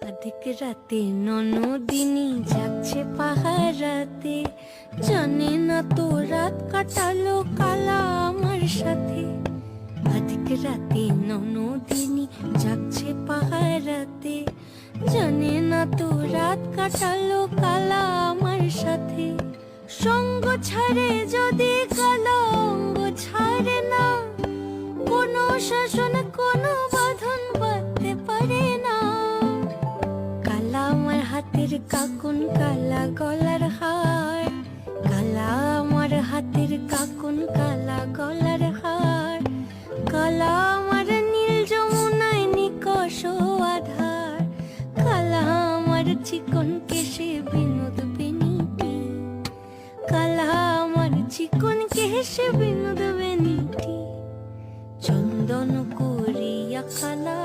অধিক রাতে ননদিনী যাচ্ছে পাহারাতে, জানে না তো রাত কাটালো কালা আমার সাথে। অধিক রাতে ননদিনী যাচ্ছে পাহারাতে, জানে না তো রাত কাটালো কালা আমার সাথে। সঙ্গ ছাড়ে যদি কালো অঙ্গ ছাড়ে না, কোনো শাসন কোনো বাঁধন বাঁধতে পারে না। কালা আমার হাতের কাকুন কালা গলার হার, কালা আমার হাতের কাকুন কালা গলার হার, কালা আমার নীল যমুনায় নিকষ আধার, কালা আমার চিকন কেশে বিনোদ বেনিটি, কালা আমার চিকন কেশে বিনোদ বেনিটি। চন্দন করিয়া কালা